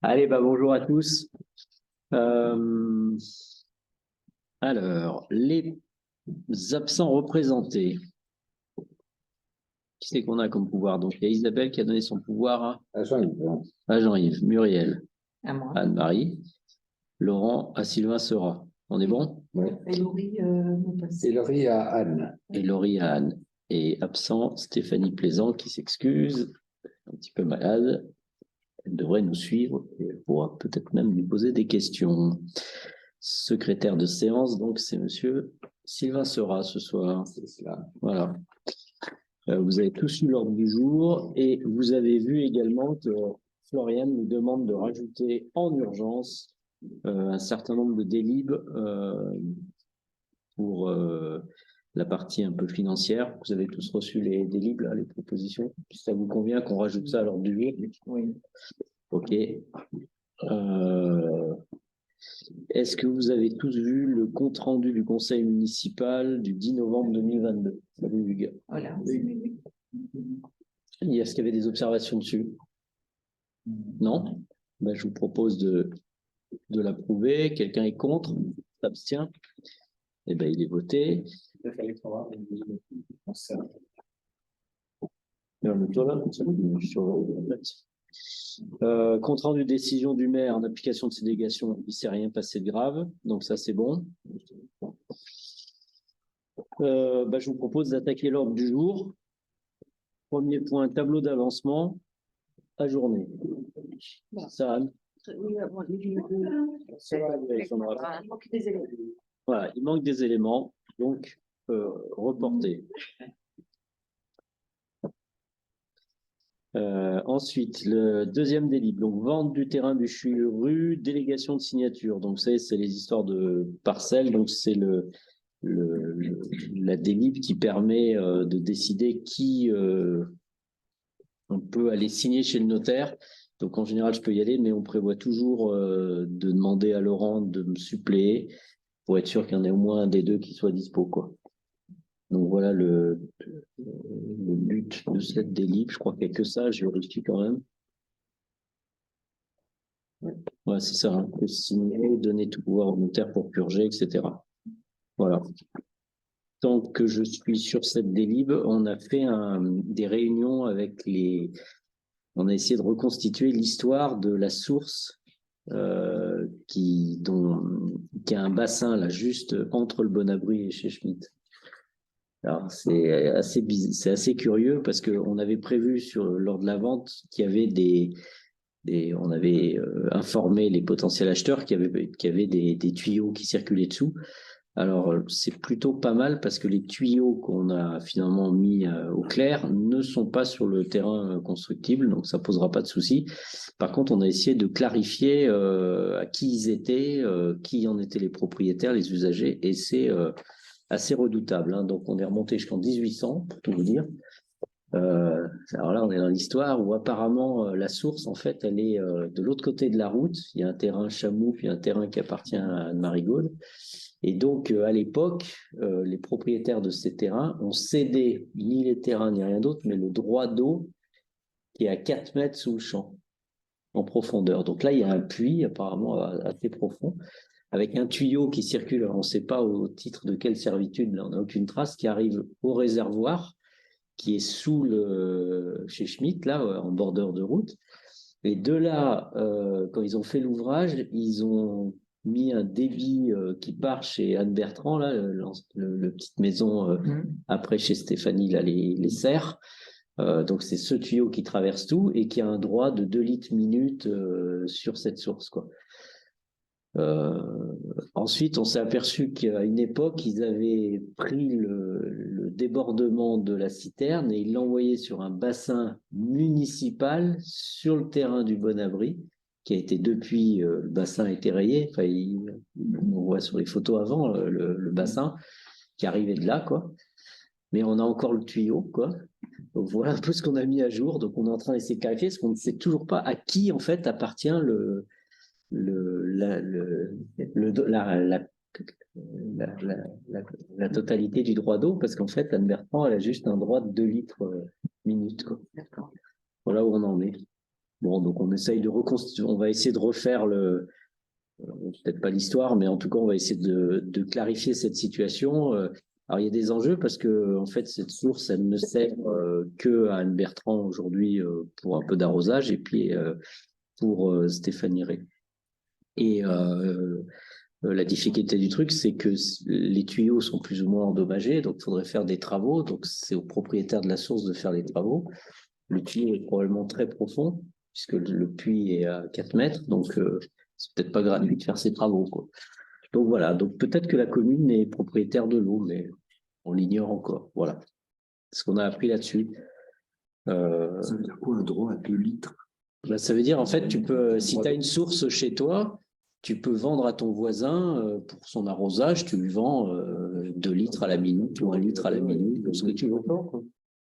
Allez, bonjour à tous. Euh, alors, les absents représentés. Qui c'est qu'on a comme pouvoir? Donc, il y a Isabelle qui a donné son pouvoir à Jean-Yves, Muriel, À moi. Anne-Marie, Laurent, à Sylvain Seurat. On est bon? Oui. Et Laurie, Et Laurie à Anne. Et Laurie à Anne. Et absent, Stéphanie Plaisant qui s'excuse, un petit peu malade. Elle devrait nous suivre et elle pourra peut-être même lui poser des questions. Secrétaire de séance, donc c'est monsieur Sylvain Seurat ce soir. C'est cela. Voilà. Vous avez tous eu l'ordre du jour et vous avez vu également que Florian nous demande de rajouter en urgence un certain nombre de délibes pour la partie un peu financière. Vous avez tous reçu les délibes, là, les propositions. Si ça vous convient qu'on rajoute ça à l'ordre du jour? oui. Ok. Est-ce que vous avez tous vu le compte-rendu du conseil municipal du 10 novembre 2022? Salut Hugues. Voilà. Est-ce qu'il y avait des observations dessus? Non? Je vous propose de l'approuver. Quelqu'un est contre? S'abstient? Il est voté. Compte rendu décision du maire en application de ses délégations, il ne s'est rien passé de grave, donc ça c'est bon. Je vous propose d'attaquer l'ordre du jour. Premier point, tableau d'avancement à journée. Ça, voilà, il manque des éléments, donc reporter. Ensuite, le deuxième délit, donc vente du terrain du Churu, délégation de signature. Donc c'est les histoires de parcelles, donc c'est la délib qui permet de décider qui on peut aller signer chez le notaire. Donc en général, je peux y aller, mais on prévoit toujours de demander à Laurent de me suppléer pour être sûr qu'il y en ait au moins un des deux qui soit dispo, quoi. Donc voilà le but de cette délib. Je crois qu'il n'y a que ça, je vérifie quand même. Ouais, c'est ça, hein. Signer, donner tout pouvoir au notaire pour purger, etc. Voilà. Tant que je suis sur cette délib, on a fait des réunions avec les... On a essayé de reconstituer l'histoire de la source qui a un bassin là juste entre le Bon-Abri et chez Schmitt. Alors c'est assez curieux parce qu'on avait prévu lors de la vente qu'il y avait on avait informé les potentiels acheteurs qu'il y avait des tuyaux qui circulaient dessous. Alors, c'est plutôt pas mal parce que les tuyaux qu'on a finalement mis au clair ne sont pas sur le terrain constructible, donc ça posera pas de souci. Par contre, on a essayé de clarifier à qui ils étaient, qui en étaient les propriétaires, les usagers, et c'est assez redoutable, hein. Donc, on est remonté jusqu'en 1800, pour tout vous dire. Alors là, on est dans l'histoire où apparemment la source, en fait, elle est de l'autre côté de la route. Il y a un terrain Chamoux, puis un terrain qui appartient à Anne-Marie Gaude. Et donc, à l'époque, les propriétaires de ces terrains ont cédé ni les terrains ni rien d'autre, mais le droit d'eau qui est à 4 mètres sous le champ, en profondeur. Donc là, il y a un puits apparemment assez profond, avec un tuyau qui circule, alors on ne sait pas au titre de quelle servitude, là, on n'a aucune trace, qui arrive au réservoir, qui est chez Schmitt, là, en bordure de route. Et de là, quand ils ont fait l'ouvrage, ils ont mis un débit qui part chez Anne Bertrand, là, le petite maison après chez Stéphanie, là, les serres. Donc c'est ce tuyau qui traverse tout et qui a un droit de 2 litres minute sur cette source, quoi. Ensuite, on s'est aperçu qu'à une époque, ils avaient pris le débordement de la citerne et ils l'envoyaient sur un bassin municipal sur le terrain du Bon-Abri, qui a été depuis, le bassin a été rayé. Enfin, on voit sur les photos avant le bassin qui arrivait de là, quoi. Mais on a encore le tuyau, quoi. Donc voilà un peu ce qu'on a mis à jour. Donc on est en train d'essayer de clarifier, parce qu'on ne sait toujours pas à qui en fait appartient la totalité du droit d'eau, parce qu'en fait, Anne Bertrand, elle a juste un droit de 2 litres minute, quoi. Voilà où on en est. Bon, donc on essaye de reconstruire, on va essayer de refaire peut-être pas l'histoire, mais en tout cas, on va essayer de clarifier cette situation. Alors, il y a des enjeux parce que, en fait, cette source, elle ne sert que à Anne Bertrand aujourd'hui pour un peu d'arrosage et puis pour Stéphanie Ray. Et la difficulté du truc, c'est que les tuyaux sont plus ou moins endommagés, donc il faudrait faire des travaux. Donc, c'est au propriétaire de la source de faire les travaux. Le tuyau est probablement très profond, puisque le puits est à 4 mètres, donc c'est peut-être pas gratuit de faire ces travaux, quoi. Donc voilà, donc peut-être que la commune est propriétaire de l'eau, mais on l'ignore encore. Voilà ce qu'on a appris là-dessus. Ça veut dire quoi un droit à 2 litres? Ben, ça veut dire, en fait, tu peux, si tu as une source chez toi, tu peux vendre à ton voisin pour son arrosage, tu lui vends 2 litres à la minute ou 1 litre à la minute, ce que tu veux.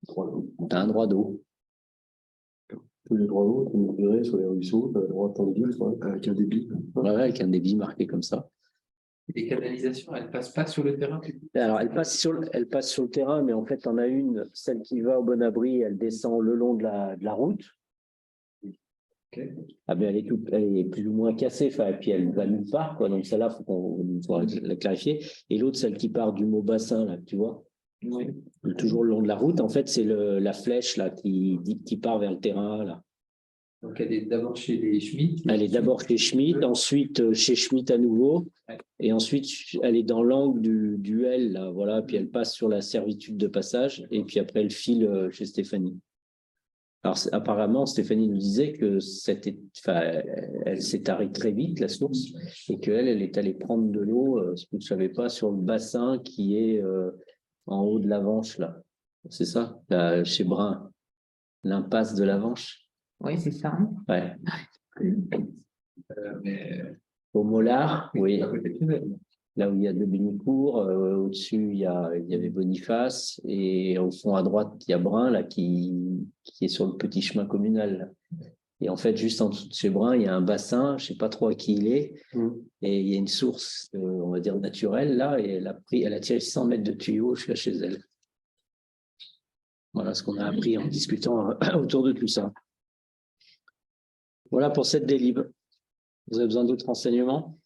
Tu as un droit d'eau. Tous les droits d'eau, on verrait sur les ruisseaux, tu as le droit à tant de litres avec un débit. Ouais, avec un débit marqué comme ça. Les canalisations, elles ne passent pas sur le terrain? Alors, elle passe sur le terrain, mais en fait, on a une, celle qui va au Bon-Abri, elle descend le long de la route. Okay. Ah ben, elle est plus ou moins cassée, et puis elle va nulle part, quoi. Donc celle-là, il faut la clarifier. Et l'autre, celle qui part du Mauxbassin, là, tu vois, oui. Toujours le long de la route. En fait, c'est la flèche là qui part vers le terrain, là. Donc elle est d'abord chez les Schmitt. Elle est d'abord chez Schmitt, ensuite chez Schmitt à nouveau, ouais. Et ensuite elle est dans l'angle du L, là, voilà, puis elle passe sur la servitude de passage, et puis après elle file chez Stéphanie. Alors apparemment, Stéphanie nous disait que elle s'est tarée très vite, la source, et qu'elle est allée prendre de l'eau, ce que je ne savais pas, sur le bassin qui est en haut de la Vanche, là. C'est ça, là, chez Brun, l'impasse de la Vanche. Oui, c'est ça. Ouais. mais... Au Mollard, oui. À côté de Tunnel. Là où il y a de Bénicourt, au-dessus, il y avait Boniface, et au fond à droite, il y a Brun, là, qui est sur le petit chemin communal. Et en fait, juste en dessous de chez Brun, il y a un bassin, je ne sais pas trop à qui il est, et il y a une source, on va dire, naturelle, là, et elle a tiré 100 mètres de tuyaux jusqu'à chez elle. Voilà ce qu'on a appris en discutant autour de tout ça. Voilà pour cette délib. Vous avez besoin d'autres renseignements?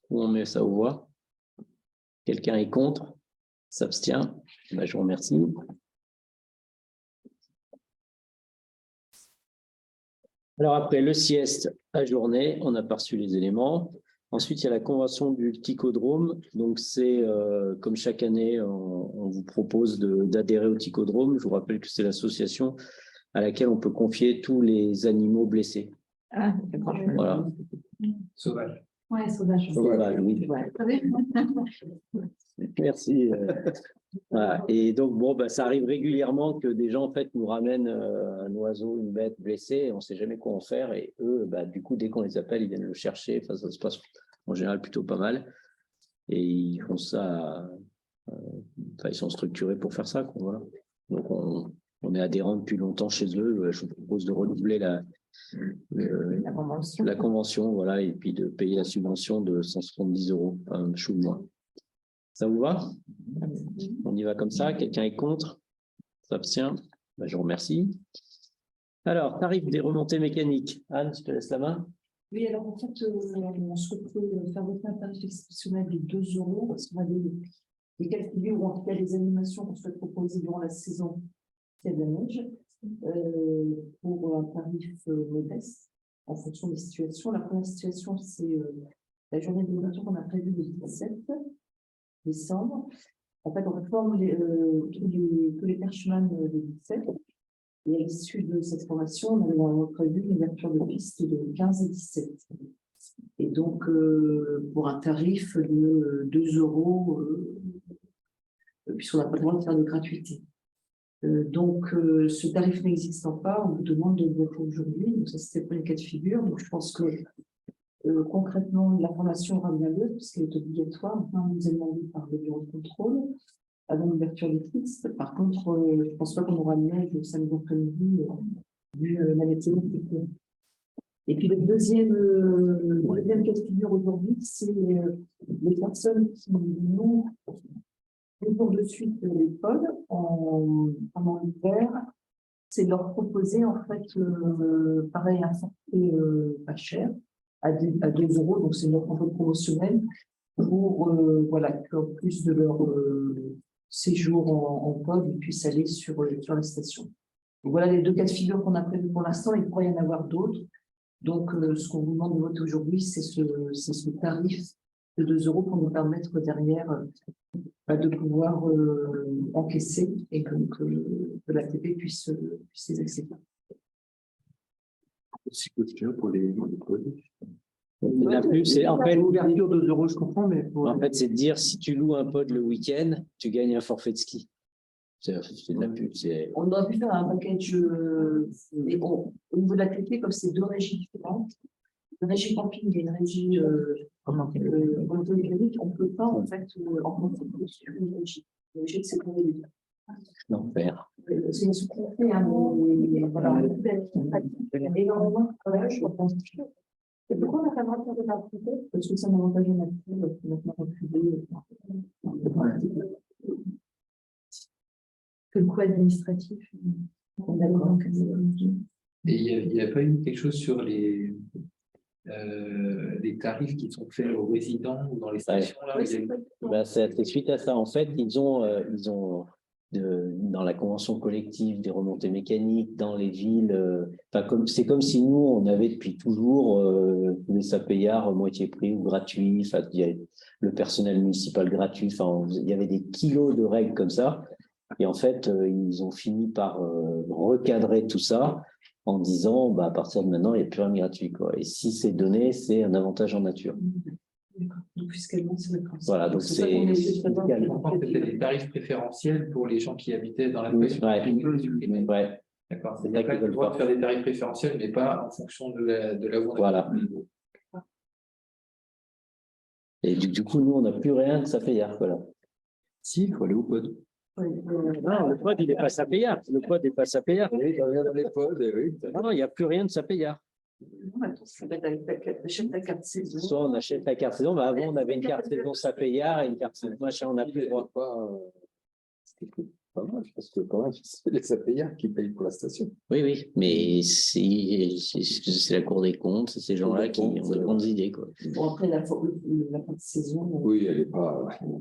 Où on met ça aux voix? Quelqu'un est contre? S'abstient? Ben, je vous remercie. Alors après, le sieste à journée, on a perçu les éléments. Ensuite, il y a la convention du Ticodrome. Donc, c'est comme chaque année, on vous propose d'adhérer au Ticodrome. Je vous rappelle que c'est l'association à laquelle on peut confier tous les animaux blessés. Ah, voilà. Sauvage. Ouais, sauvage. Sauvage, oui. Ouais. Merci. Voilà. Et donc, bon, ben, ça arrive régulièrement que des gens, en fait, nous ramènent un oiseau, une bête blessée, et on ne sait jamais quoi en faire. Et eux, ben, du coup, dès qu'on les appelle, ils viennent le chercher. Enfin, ça se passe en général plutôt pas mal. Et ils font ça. Enfin, ils sont structurés pour faire ça, quoi, voilà. Donc, on est adhérent depuis longtemps chez eux. Je vous propose de renouveler la convention, voilà, et puis de payer la subvention de 170 €, un chou de moins. Ça vous va? On y va comme ça. Quelqu'un est contre? S'abstient? Ben, je vous remercie. Alors, tarif des remontées mécaniques. Anne, je te laisse la main. Oui, alors en fait, on souhaiterait faire voter un tarif exceptionnel de 2 € parce qu'on a des calculs ou en tout cas les animations qu'on souhaite proposer durant la saison de la neige pour un tarif modeste en fonction des situations. La première situation, c'est la journée d'ouverture qu'on a prévue le 17 décembre. En fait, on réforme tous les perchemans le 17. Et à l'issue de cette formation, on a prévu une ouverture de piste de 15 et 17. Et donc, pour un tarif de 2 €, puisqu'on n'a pas le droit de faire de gratuité. Donc, ce tarif n'existant pas, on vous demande de le voter aujourd'hui. Donc, ça, c'était le premier cas de figure. Donc, je pense que concrètement, la formation aura bien lieu, puisqu'elle est obligatoire. Enfin, nous est demandé par le bureau de contrôle avant l'ouverture des pistes. Par contre, je ne pense pas qu'on aura de neige le samedi après-midi, vu la météo. Et puis, le deuxième cas de figure aujourd'hui, c'est les personnes qui nous pour de suite l'école pendant l'hiver c'est de leur proposer, en fait, pareil, un forfait pas cher, à 2 euros, donc c'est notre offre promotionnelle, pour voilà, qu'en plus de leur séjour en pod, ils puissent aller sur la station. Donc, voilà les 2 cas de figure qu'on a prévus pour l'instant, il pourrait y en avoir d'autres. Donc, ce qu'on vous demande de voter aujourd'hui, c'est ce tarif de 2 euros pour nous permettre derrière de pouvoir encaisser et que l'ATP puisse les accepter. Si question pour les codes. La pub, c'est en fait, L'ouverture 2 euros, je comprends, mais c'est de dire si tu loues un pod le week-end, tu gagnes un forfait de ski. C'est de la pub. On aurait pu faire un package, mais bon, au niveau de l'ATP, comme c'est 2 régies différentes, une régie camping et une régie motorisée, on ne peut pas en fait en monter sur une régie. On est obligé de séparer les deux. L'enfer. C'est ce qu'on fait, hein, mais voilà. Il y a énormément de travail, je pense. Et pourquoi on n'a pas le droit de faire de la privé? Parce que c'est un avantage naturel, maintenant privé. Que le coût administratif. D'accord. Et il n'y a pas eu quelque chose sur les tarifs qui sont faits aux résidents ou dans les stations là, C'est suite à ça. En fait, ils ont dans la convention collective des remontées mécaniques dans les villes. C'est comme si nous, on avait depuis toujours tous les sapéillards moitié prix ou gratuits. Il y a le personnel municipal gratuit. Il y avait des kilos de règles comme ça. Et en fait, ils ont fini par recadrer tout ça en disant, à partir de maintenant, il n'y a plus rien gratuit, quoi. Et si c'est donné, c'est un avantage en nature. Donc, fiscalement, c'est le principe. Voilà, donc c'est c'était des tarifs préférentiels pour les gens qui habitaient dans la région. Ouais. D'accord. C'est ça qu'ils veulent pouvoir faire des tarifs préférentiels, mais pas en fonction de la voie. Voilà. Et du coup, nous, on n'a plus rien de sapéillard, voilà. si, il faut aller au pod. Non, le pod, il n'est pas sapéillard. Le pod n'est pas sapéillard. Oui, dans les pods, oui. Non, il n'y a plus rien de sapéillard. Achète ta carte saison. Soit on achète la carte saison, mais avant, on avait une carte saison sapéillard et une carte saison machin, on n'a plus le droit. C'était pas mal, parce que quand même, c'est les sapéillards qui payent pour la station. Oui, mais c'est la Cour des comptes, c'est ces gens-là qui ont de grandes idées, quoi. Bon, après, la carte saison. Oui, elle n'est pas bien.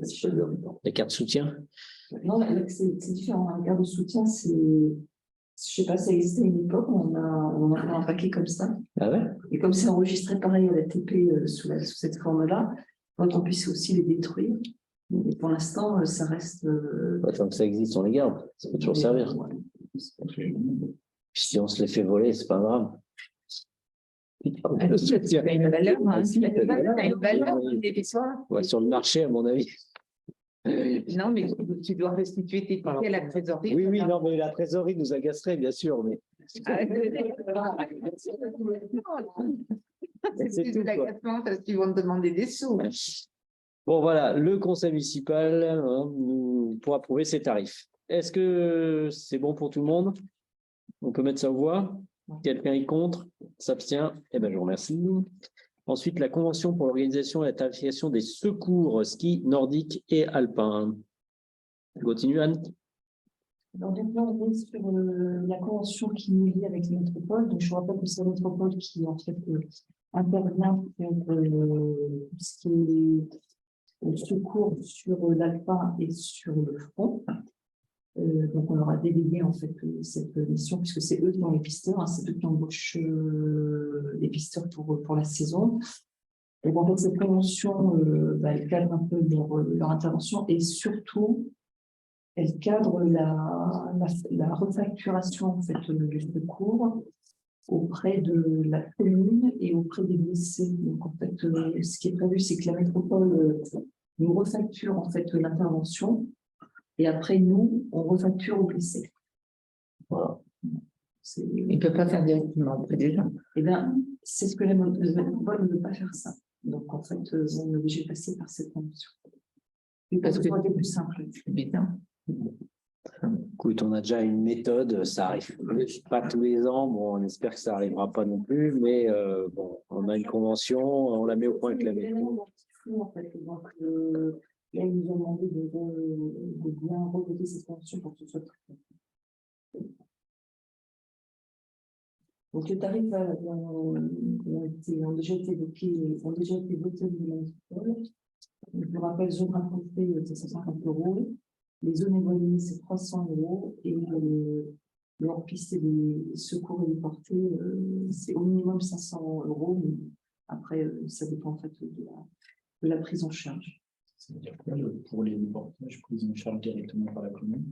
La carte soutien? Non, c'est différent. La carte de soutien, c'est. Je ne sais pas, ça existait à une époque, on a fait un paquet comme ça. Ah ouais? Et comme c'est enregistré pareil à la TP sous cette forme-là, on puisse aussi les détruire. Mais pour l'instant, ça reste. Tant que ça existe, on les garde. Ça peut toujours servir. Si on se les fait voler, c'est pas grave. Tu as une valeur, hein. Tu as une valeur, Ouais, sur le marché, à mon avis. Non, mais tu dois restituer tes tickets à la trésorerie. Oui, non, mais la trésorerie nous agacerait, bien sûr, mais. C'est tout, l'agacement parce qu'ils vont te demander des sous. Bon, voilà, le conseil municipal pour approuver ces tarifs. Est-ce que c'est bon pour tout le monde? On peut mettre ça aux voix? Quelqu'un est contre? S'abstient? Eh bien, je vous remercie. Ensuite, la convention pour l'organisation et la tarification des secours ski nordiques et alpins. Je continue, Anne? Donc, là, on est sur la convention qui nous lie avec les métropoles. Donc, je vous rappelle que c'est la métropole qui, en fait, intervient pour ce qui est secours sur l'alpin et sur le front. Donc, on leur a délégué en fait cette mission puisque c'est eux qui ont les pisteurs, hein, c'est eux qui embauchent les pisteurs pour la saison. Et en fait, cette convention, elle cadre un peu leur intervention et surtout, elle cadre la refacturation en fait du secours auprès de la commune et auprès des blessés. Donc, en fait, ce qui est prévu, c'est que la métropole nous refacture en fait l'intervention. Et après, nous, on refacture aux blessés. Voilà. Il ne peut pas faire directement auprès des gens. Eh bien, c'est ce que la métropole ne veut pas faire ça. Donc, en fait, on est obligé de passer par cette convention. Parce que c'est plus simple. Évidemment. Écoute, on a déjà une méthode, ça arrive pas tous les ans. Bon, on espère que ça n'arrivera pas non plus, mais bon, on a une convention, on la met au point avec la méthode. En fait, donc, là, ils nous ont demandé de bien revoter cette convention pour que ce soit très Donc, les tarifs ont déjà été évoqués, ont déjà été votés au niveau municipal. Je vous rappelle, zone rapprochée, c'est 150 €. Les zones éloignées, c'est 300 €. Et le hors-piste et les secours héliportés, c'est au minimum 500 €. Mais après, ça dépend en fait de la prise en charge. Ça veut dire quoi pour les portages pris en charge directement par la commune?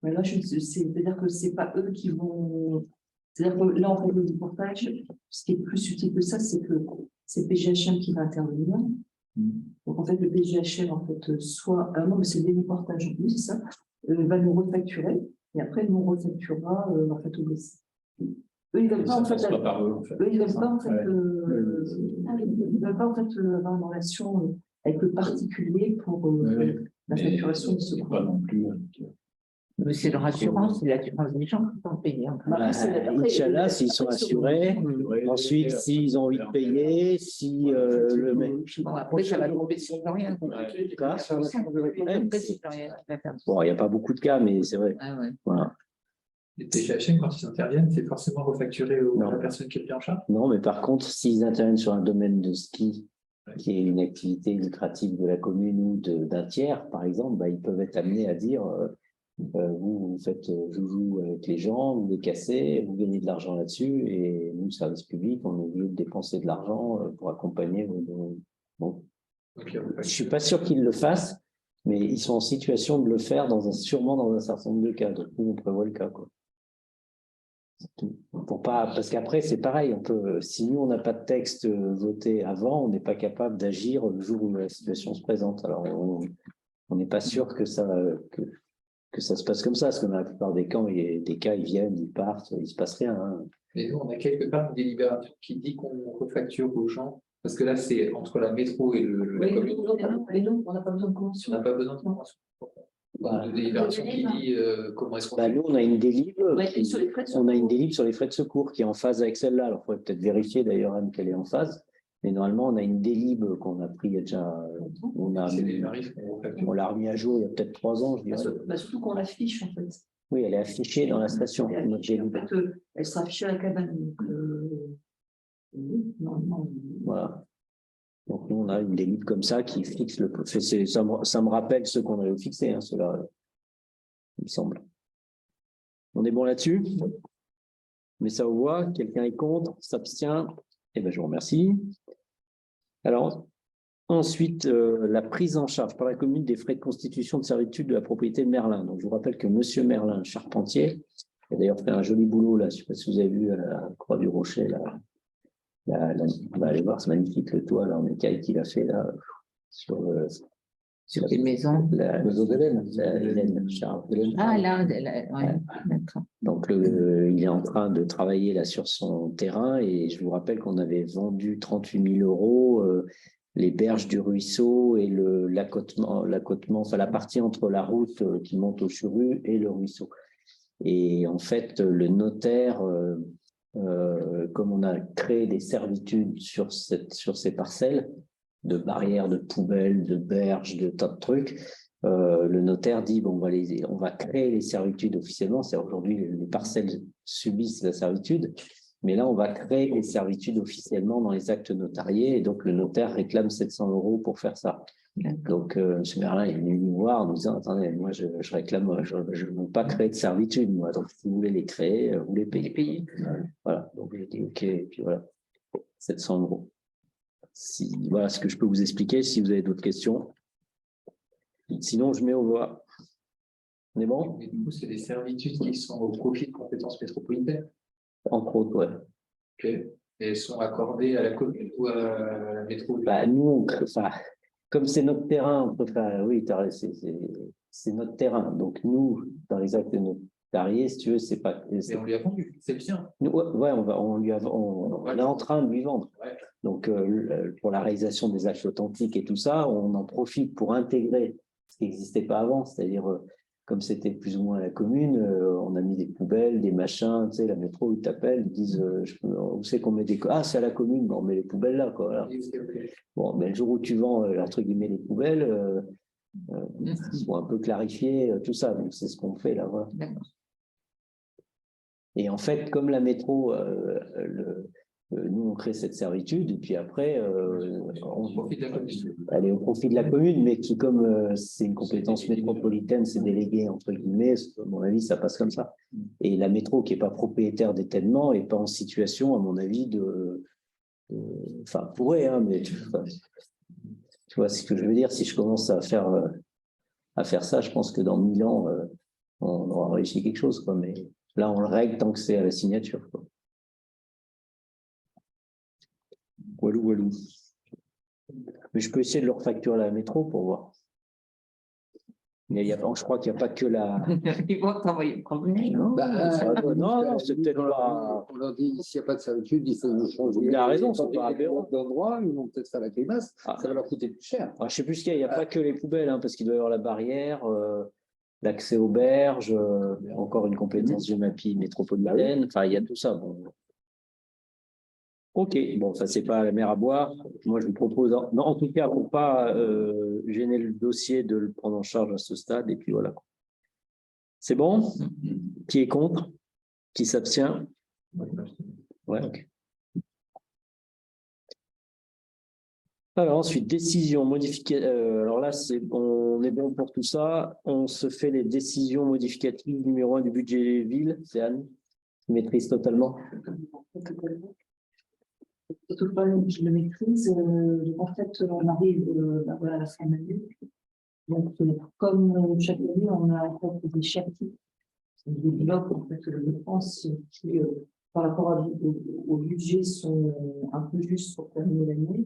Mais là, c'est-à-dire que c'est pas eux qui vont. C'est-à-dire que là, en fait, le déportage, ce qui est plus utile que ça, c'est que c'est PGHM qui va intervenir. Donc, en fait, le PGHM, en fait, soit. Ah non, mais c'est le déportage, oui, c'est ça. Va nous refacturer. Et après, nous refacturera, en fait, au blessé. Eux, ils ne veulent pas, en fait. Par eux, en fait. Eux, ils ne veulent pas, en fait. Ils veulent pas, en fait, avoir une relation avec le particulier pour la facturation de ce Pas non plus. Mais c'est leur assurance, c'est l'assurance des gens qui sont payés. Inch'Allah, s'ils sont assurés. Ensuite, s'ils ont envie de payer, si le mec. Bon, après, ça va tomber sur rien. Après, c'est plus rien. Bon, il n'y a pas beaucoup de cas, mais c'est vrai. Ah ouais. Voilà. Les PGHM, quand ils interviennent, c'est forcément refacturé Non. à la personne qui est prise en charge. Non, mais par contre, s'ils interviennent sur un domaine de ski, qui est une activité lucrative de la commune ou d'un tiers, par exemple, bah, ils peuvent être amenés à dire vous faites joujou avec les gens, vous les cassez, vous gagnez de l'argent là-dessus, et nous, service public, on est obligé de dépenser de l'argent pour accompagner vos. Bon. Okay, Je ne suis pas sûr qu'ils le fassent, mais ils sont en situation de le faire sûrement dans un certain nombre de cas. Donc, nous, on prévoit le cas, quoi. Pour pas, parce qu'après, c'est pareil, si nous, on n'a pas de texte voté avant, on n'est pas capable d'agir le jour où la situation se présente. Alors, on n'est pas sûr que ça se passe comme ça, parce que dans la plupart des cas, ils viennent, ils partent, il ne se passe rien. Hein. Mais nous, on a quelque part une délibération qui dit qu'on refacture aux gens, parce que là, c'est entre la métro et la commune. Mais nous, on n'a pas besoin de convention. On n'a pas besoin de convention. Voilà. Une délibération qui dit comment est-ce qu'on Nous, on a une délib, sur les frais de secours. on a une délib sur les frais de secours qui est en phase avec celle-là. Alors, il faudrait peut-être vérifier d'ailleurs Anne qu'elle est en phase. Mais normalement, on a une délib qu'on a pris il y a déjà. On l'a remis à jour il y a peut-être 3 ans, je dirais. Surtout qu'on l'affiche, en fait. Oui, elle est affichée dans la station. En fait, elle sera affichée à la cabane. Donc, oui, normalement. Voilà. Donc, nous, on a une délib comme ça qui fixe le. Ça me rappelle ceux qu'on avait fixés, hein, ceux-là, il me semble. On est bon là-dessus? Mais ça vous voit, quelqu'un est contre, s'abstient. Eh bien, je vous remercie. Alors, ensuite, la prise en charge par la commune des frais de constitution de servitude de la propriété de Merlin. Donc, je vous rappelle que M. Merlin, charpentier, a d'ailleurs fait un joli boulot, là, je ne sais pas si vous avez vu à la Croix du Rocher, là. On va aller voir, c'est magnifique le toit là, en écaille qu'il a fait là, sur quelle maison? La maison d'Hélène, Hélène, Charles. Ah là, ouais, d'accord. Donc, il est en train de travailler là sur son terrain et je vous rappelle qu'on avait vendu 38 000 € les berges du ruisseau et l'accotement, enfin la partie entre la route qui monte au Churu et le ruisseau. Et en fait, le notaire, comme on a créé des servitudes sur ces parcelles, de barrières, de poubelles, de berges, de tas de trucs, le notaire dit bon, on va créer les servitudes officiellement. C'est aujourd'hui les parcelles subissent la servitude, mais là on va créer les servitudes officiellement dans les actes notariés et donc le notaire réclame 700 € pour faire ça. Donc M. Merlin est venu nous voir en nous disant attendez, moi je réclame, je ne veux pas créer de servitude, moi, donc si vous voulez les créer, vous les payez. Voilà, donc j'ai dit ok, et puis voilà, 700 €. Voilà ce que je peux vous expliquer. Si vous avez d'autres questions, sinon je mets aux voix. On est bon? Mais du coup, c'est des servitudes qui sont au profit de compétences métropolitaines. Entre autres, ouais. Ok. Et elles sont accordées à la commune ou à la métro? Nous, comme c'est notre terrain, oui, c'est notre terrain. Donc nous, dans les actes notariés, si tu veux, c'est pas. Mais on lui a vendu, c'est le sien. Ouais, on est en train de lui vendre. Ouais. Donc pour la réalisation des actes authentiques et tout ça, on en profite pour intégrer ce qui n'existait pas avant, c'est-à-dire comme c'était plus ou moins à la commune, on a mis des poubelles, des machins, tu sais, la métro, ils t'appellent, ils disent où c'est qu'on met des. Ah, c'est à la commune, bon, on met les poubelles là, quoi. Voilà. Okay. Bon, mais le jour où tu vends, entre guillemets, les poubelles, il faut un peu clarifier tout ça. Donc, c'est ce qu'on fait là. Voilà. Et en fait, comme la métro, nous, on crée cette servitude, et puis après, elle est au profit de la commune, mais qui, comme c'est une compétence métropolitaine, c'est délégué, entre guillemets, à mon avis, ça passe comme ça. Et la métro, qui n'est pas propriétaire d'étainement, n'est pas en situation, à mon avis, enfin, pourrait, hein, mais tu vois ce que je veux dire, si je commence à faire ça, je pense que dans 1000 ans, on aura réussi quelque chose, quoi, mais là, on le règle tant que c'est à la signature, quoi. Walou, walou. Mais je peux essayer de leur facturer la métro pour voir. Mais je crois qu'il n'y a pas que la. Ils vont t'envoyer promener. Non, non, c'est peut-être pas. On leur dit, s'il n'y a pas de servitude, il faut nous changer. Il a raison, c'est c'est pas aberrant. d'endroit, ils vont peut-être faire la grimace, ça va leur coûter plus cher. Je ne sais plus ce qu'il y a, il n'y a pas que les poubelles, hein, parce qu'il doit y avoir la barrière, l'accès aux berges, encore une compétence GEMAPI métropolitaine, enfin, il y a tout ça. Bon. Ok, bon, ça, c'est pas à la mer à boire. Moi, je vous propose, non, en tout cas, pour ne pas gêner le dossier, de le prendre en charge à ce stade, et puis voilà. C'est bon? Qui est contre? Qui s'abstient? Ouais, ok. Alors ensuite, décision, modification. Alors là, on est bon pour tout ça. On se fait les décisions modificatives numéro 1 du budget ville. C'est Anne qui maîtrise totalement. Toutefois, je le maîtrise. En fait, on arrive voilà, à la fin de l'année. Donc, comme chaque année, on a en fait des chapitres, des blocs en fait, de dépenses qui, par rapport au budget, sont un peu justes pour terminer l'année,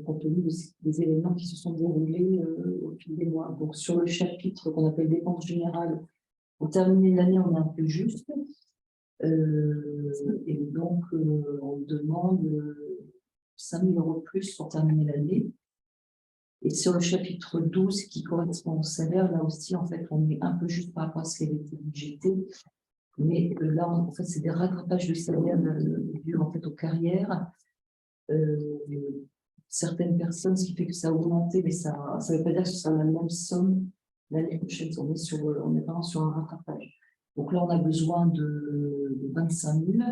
compte tenu des éléments qui se sont déroulés au fil des mois. Donc, sur le chapitre qu'on appelle dépenses générales, pour terminer l'année, on est un peu juste. Et donc, on demande 5 000 € de plus pour terminer l'année. Et sur le chapitre 12, qui correspond au salaire, là aussi, en fait, on est un peu juste par rapport à ce qui avait été budgété. Mais là, en fait, c'est des rattrapages de salaire dus en fait, aux carrières. Certaines personnes, ce qui fait que ça a augmenté, mais ça ne veut pas dire que ce sera la même somme l'année prochaine. On est vraiment sur un rattrapage. Donc là, on a besoin de 25 000.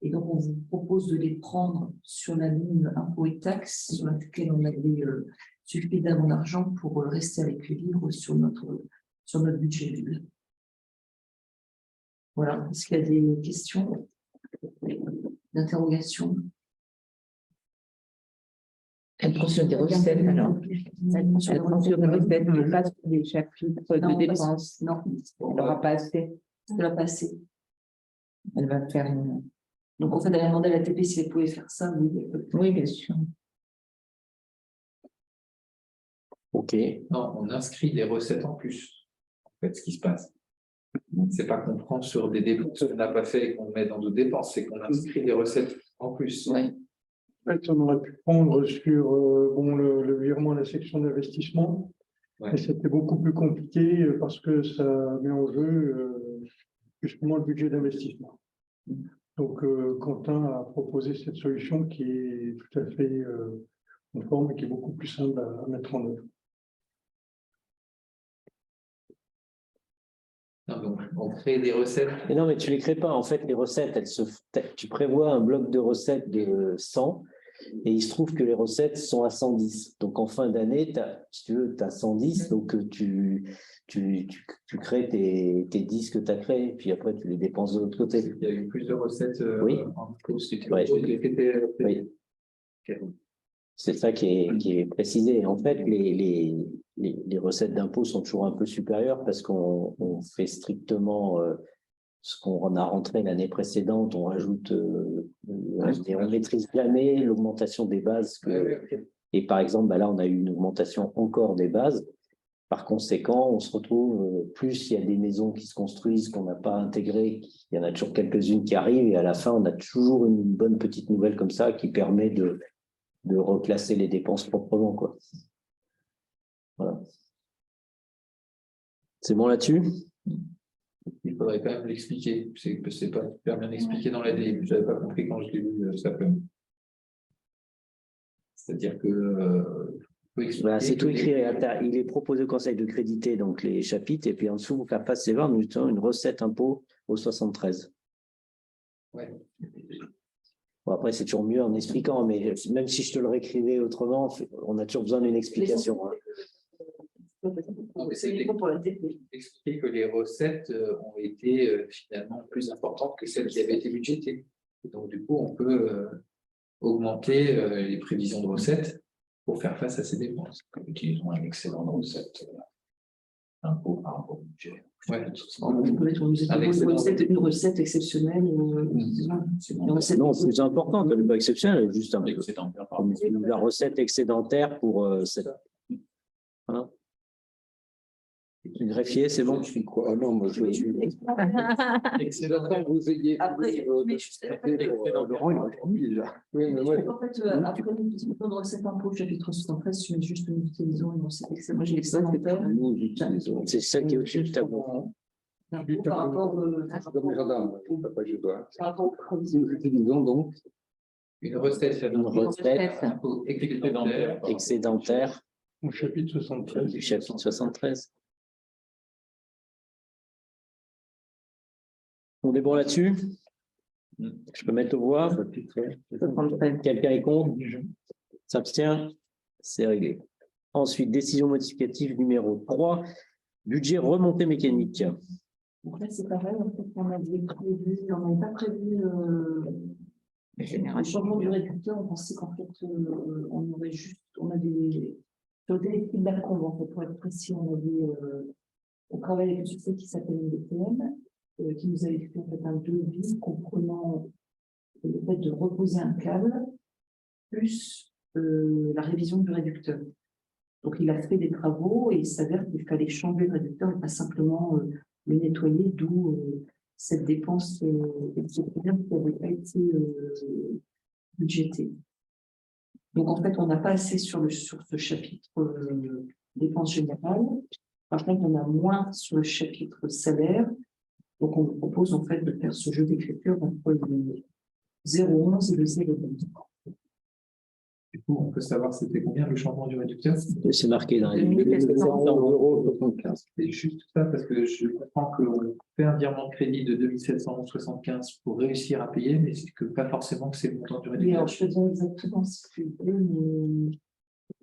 Et donc, on vous propose de les prendre sur la ligne impôts et taxes, sur laquelle on avait suffisamment d'argent pour rester à l'équilibre sur notre budget. Voilà. Est-ce qu'il y a des questions, d'interrogations? Elle prend sur des recettes, alors. Elle prend sur des recettes, mais pas sur des chapitres de dépenses. Non. Elle n'aura pas assez. Elle va passer. Elle va faire une. Donc, en fait, elle a demandé à la TP si elle pouvait faire ça. Oui, bien sûr. Ok. Non, on inscrit des recettes en plus. En fait, ce qui se passe. C'est pas qu'on prend sur des dépenses qu'on n'a pas fait et qu'on met dans d'autres dépenses, c'est qu'on inscrit des recettes en plus. Oui. En fait, on aurait pu prendre sur le virement à la section d'investissement, Ouais. mais c'était beaucoup plus compliqué parce que ça met en jeu justement le budget d'investissement. Donc, Quentin a proposé cette solution qui est tout à fait conforme et qui est beaucoup plus simple à mettre en œuvre. Non, donc, on crée des recettes. Mais non, mais tu ne les crées pas. En fait, les recettes, tu prévois un bloc de recettes de 100 et il se trouve que les recettes sont à 110. Donc, en fin d'année, si tu veux, tu as 110, donc tu crées tes 10 que tu as créés, puis après, tu les dépenses de l'autre côté. Il y a eu plus de recettes Oui. en plus. Ouais. Oui. Okay. C'est ça qui est précisé. En fait, les recettes d'impôts sont toujours un peu supérieures parce qu'on fait strictement ce qu'on a rentré l'année précédente. On rajoute et on maîtrise jamais l'augmentation des bases. Et par exemple, là, on a eu une augmentation encore des bases. Par conséquent, on se retrouve, plus il y a des maisons qui se construisent qu'on n'a pas intégrées, il y en a toujours quelques-unes qui arrivent et à la fin, on a toujours une bonne petite nouvelle comme ça qui permet de reclasser les dépenses proprement, quoi. Voilà. C'est bon là-dessus? Il faudrait quand même l'expliquer. C'est pas super bien expliqué dans la DI. Je n'avais pas compris quand je l'ai lu simplement. C'est-à-dire que Voilà, c'est tout écrit. Il est proposé au Conseil de créditer donc les chapitres, et puis en dessous, vous faire passer voir une recette impôt au 73. Ouais. Bon, après, c'est toujours mieux en expliquant, mais même si je te le réécrivais autrement, on a toujours besoin d'une explication. Hein. Non, mais c'est expliquer que les recettes ont été finalement plus importantes que celles qui avaient été budgétées. Et donc, du coup, on peut augmenter les prévisions de recettes pour faire face à ces dépenses. Utilisons un excédent de recettes, impôt par rapport au budget. Ouais. On peut mettre une recette exceptionnelle. Non, c'est important, elle n'est pas exceptionnelle, juste un peu. La recette excédentaire pour cette. Voilà. Le greffier, c'est bon? Je suis quoi? Ah non, moi je Excellent. vous ayez. Après, Laurent, il m'a promis déjà. Oui, mais moi, en fait, après, dans recette impôt, chapitre 73, tu mets juste nous utilisons une recette excellente. Moi, j'ai l'excédentaire. nous utilisons. C'est ça qui est au-dessus du tableau. Par rapport Comme les gendarmes, après je dois. par rapport aux provisions. Nous utilisons donc. Une recette impôt Excédentaire Au chapitre 73. du chapitre 73. On est bon là-dessus? Je peux mettre aux voix? Quelqu'un est contre? S'abstient? C'est réglé. Ensuite, décision modificative numéro 3, budget remontée mécanique. En fait, c'est pareil, en fait, on n'avait pas prévu le changement du réducteur. On pensait qu'en fait, on avait sauté les prix de la courbe, en fait, pour être précis, on travaille avec une société qui s'appelle BPM, qui nous avait fait en fait un devis comprenant le fait de reposer un câble plus la révision du réducteur. Donc, il a fait des travaux et il s'avère qu'il fallait changer le réducteur et pas simplement le nettoyer, d'où cette dépense exceptionnelle qui n'avait pas été budgétée. Donc, en fait, on n'a pas assez sur ce chapitre dépenses générales. Par contre, on a moins sur le chapitre salaire. Donc, on vous propose en fait de faire ce jeu d'écriture entre le 0,11 et le 0,12. Du coup, on peut savoir c'était combien le changement du réducteur? C'est marqué dans les €75. C'est juste ça, parce que je comprends qu'on fait un virement de crédit de 2775 pour réussir à payer, mais c'est que pas forcément que c'est le montant du Oui, réducteur. alors je te dis exactement ce que mais...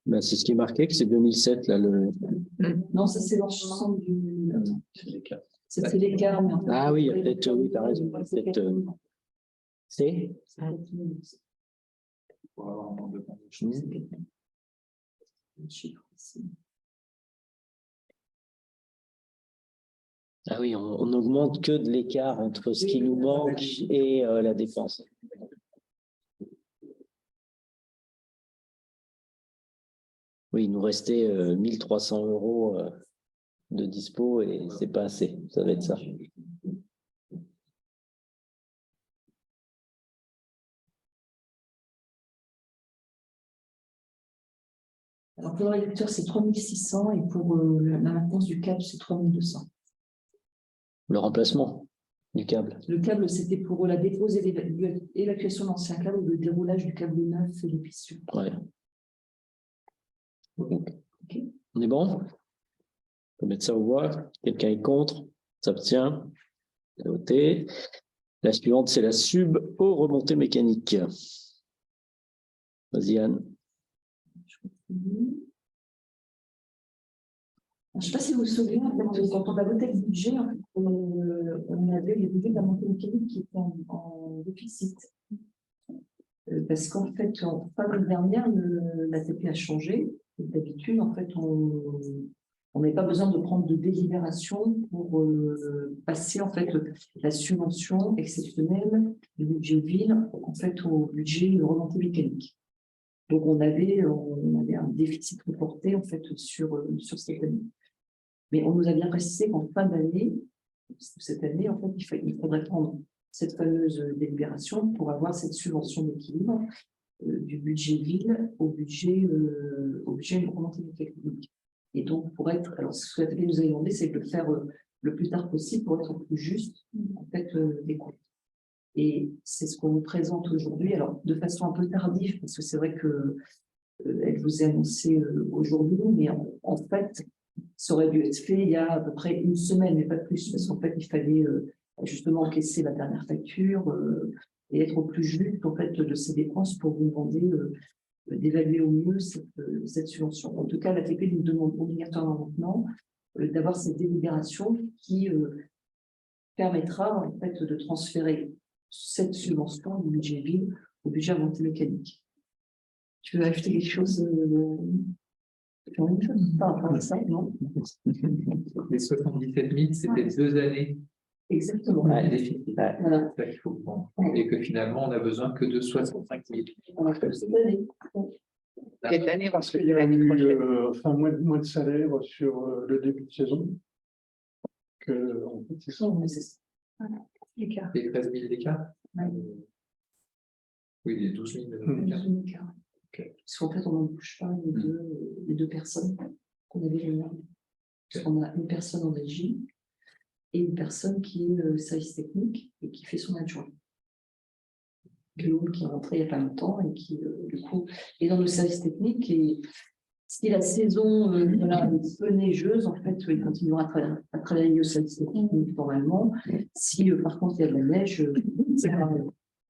Ben, c'est ce qui est marqué, que c'est 2007, là, le. Non, ça c'est l'ensemble du. C'est l'écart. Mais... Ah oui, il y a peut-être, oui, tu as raison. C'est Pour avoir un nombre de points. Ah oui, on n'augmente que de l'écart entre ce qui nous manque et la dépense. Oui, il nous restait 1300 € de dispo et c'est pas assez. Ça va être ça. Alors pour le réducteur, c'est 3600 et pour la maintenance du câble, c'est 3200. Le remplacement du câble. Le câble, c'était pour la dépose et l'évacuation d'ancien câble, le déroulage du câble neuf et les pistes. Ouais. Okay. On est bon? On peut mettre ça au voix. Quelqu'un est contre? S'abstient? C'est noté. La suivante, c'est la sub aux remontées mécaniques. Vas-y, Anne. Je ne sais pas si vous vous souvenez, quand on a voté le budget, on avait les budgets de la montée mécanique qui étaient en déficit. Parce qu'en fait, en fin d'année dernière, l'ATP a changé. D'habitude, en fait, on n'avait pas besoin de prendre de délibération pour passer en fait la subvention exceptionnelle du budget ville en fait au budget de remontée mécanique. Donc on avait un déficit reporté en fait sur cette année. Mais on nous a bien précisé qu'en fin d'année, cette année, en fait, il faudrait prendre cette fameuse délibération pour avoir cette subvention d'équilibre du budget ville au budget de remontée mécanique. Et donc, alors ce que l'ATP nous a demandé, c'est de le faire le plus tard possible pour être plus juste, en fait, des comptes. Et c'est ce qu'on vous présente aujourd'hui, alors de façon un peu tardive, parce que c'est vrai que elle vous est annoncée aujourd'hui, mais en fait, ça aurait dû être fait il y a à peu près une semaine, mais pas plus, parce qu'en fait, il fallait justement encaisser la dernière facture et être au plus juste en fait, de ces dépenses pour vous demander d'évaluer au mieux cette subvention. En tout cas, la TP nous demande obligatoirement maintenant d'avoir cette délibération qui permettra en fait de transférer cette subvention du budget ville au budget remontée mécanique. Tu veux ajouter quelque chose par rapport à ça, non? Les 77 000, c'était 2 années. Exactement. de déficit. Voilà. Ça qu'il faut prendre. Et que finalement, on n'a besoin que de 65 000. Cette année. Cette année, Parce qu'il y a eu moins de salaire sur le début de saison. En fait, c'est ça. Mais c'est ça. Voilà. L'écart. Les 13 000 d'écart. Ouais. Oui, les 12 000 d'écart. Parce qu'en fait, on n'embauche pas les deux personnes qu'on avait là. Parce qu'on a une personne en régie et une personne qui est service technique et qui fait son adjoint. Guillaume qui est rentré il n'y a pas longtemps et qui, du coup, est dans le service technique. Et si la saison voilà, est peu neigeuse, en fait, il continuera à travailler au service technique normalement. Si par contre il y a de la neige,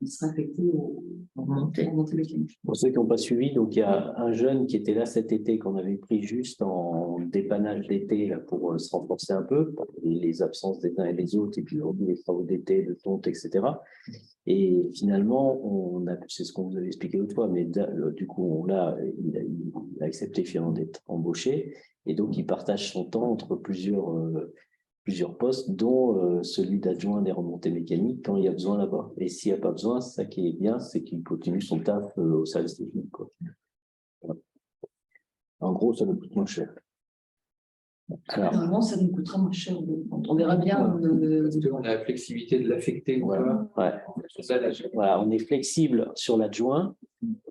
il sera affecté au montée mécanique. Pour ceux qui n'ont pas suivi, donc il y a un jeune qui était là cet été qu'on avait pris juste en dépannage d'été là, pour se renforcer un peu, pour les absences des uns et des autres, et puis aujourd'hui les travaux d'été, de tonte, etc. Et finalement, c'est ce qu'on vous avait expliqué l'autre fois, mais du coup, il a accepté finalement d'être embauché, et donc il partage son temps entre plusieurs postes, dont celui d'adjoint des remontées mécaniques quand il y a besoin là-bas. Et s'il n'y a pas besoin, ça qui est bien, c'est qu'il continue son taf au service technique, quoi. Voilà. En gros, ça nous coûte moins cher. Alors, Normalement, ça nous coûtera moins cher. On verra bien. Parce qu'on a la flexibilité de l'affecter ou voilà, pas. ouais. C'est ça, là, Voilà, on est flexible sur l'adjoint,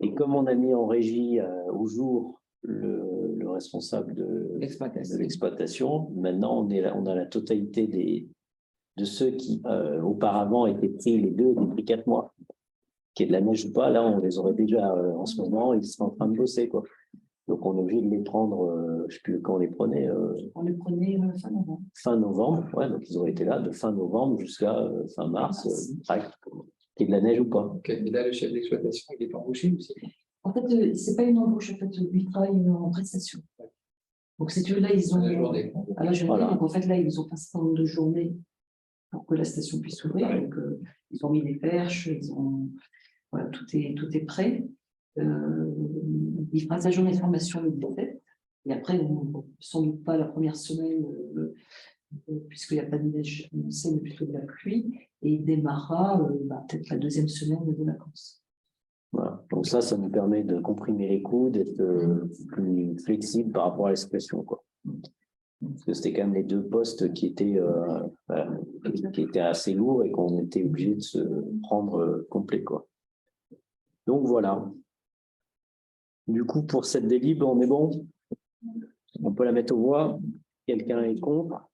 et comme on a mis en régie au jour le responsable de l'exploitation, maintenant on a la totalité de ceux qui auparavant étaient pris les 4 mois, qui est de la neige ou pas, là on les aurait déjà en ce moment, ils sont en train de bosser, quoi. Donc on est obligé de les prendre, je ne sais plus quand on les prenait. On les prenait fin novembre. Fin novembre, ouais, donc ils auraient été là de fin novembre jusqu'à fin mars, qui est de la neige ou pas. Ok, et là, le chef d'exploitation, il est embauché aussi. En fait, c'est pas une embauche, en fait, ils travaillent en prestation. Donc, c'est que là, ils ont. À la journée. À la journée, Voilà. donc en fait, là, ils ont un certain nombre de journées pour que la station puisse s'ouvrir. Donc, ils ont mis des perches, voilà, tout est prêt. Il fera sa journée de formation le 17. Et après, sans doute pas la première semaine, puisqu'il n'y a pas de neige annoncée, mais plutôt de la pluie. Et il démarrera peut-être la deuxième semaine de vacances. Voilà. Donc ça nous permet de comprimer les coûts, d'être plus flexible par rapport à la situation, quoi. Parce que c'était quand même les 2 postes qui étaient assez lourds et qu'on était obligé de se prendre complet, quoi. Donc voilà. Du coup, pour cette délib, on est bon? On peut la mettre aux voix. Quelqu'un est contre?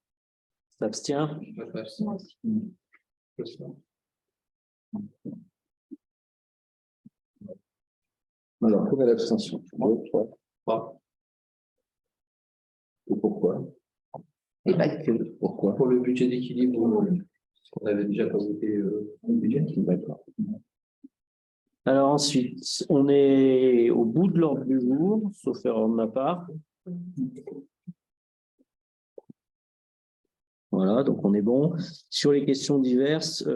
S'abstient? Alors, pour l'abstention. 2, 3. Et pourquoi? Et pas que. Pourquoi? Pour le budget d'équilibre, on n'avait déjà pas voté le budget. D'accord. Alors ensuite, on est au bout de l'ordre du jour, sauf erreur de ma part. Voilà, donc on est bon. Sur les questions diverses,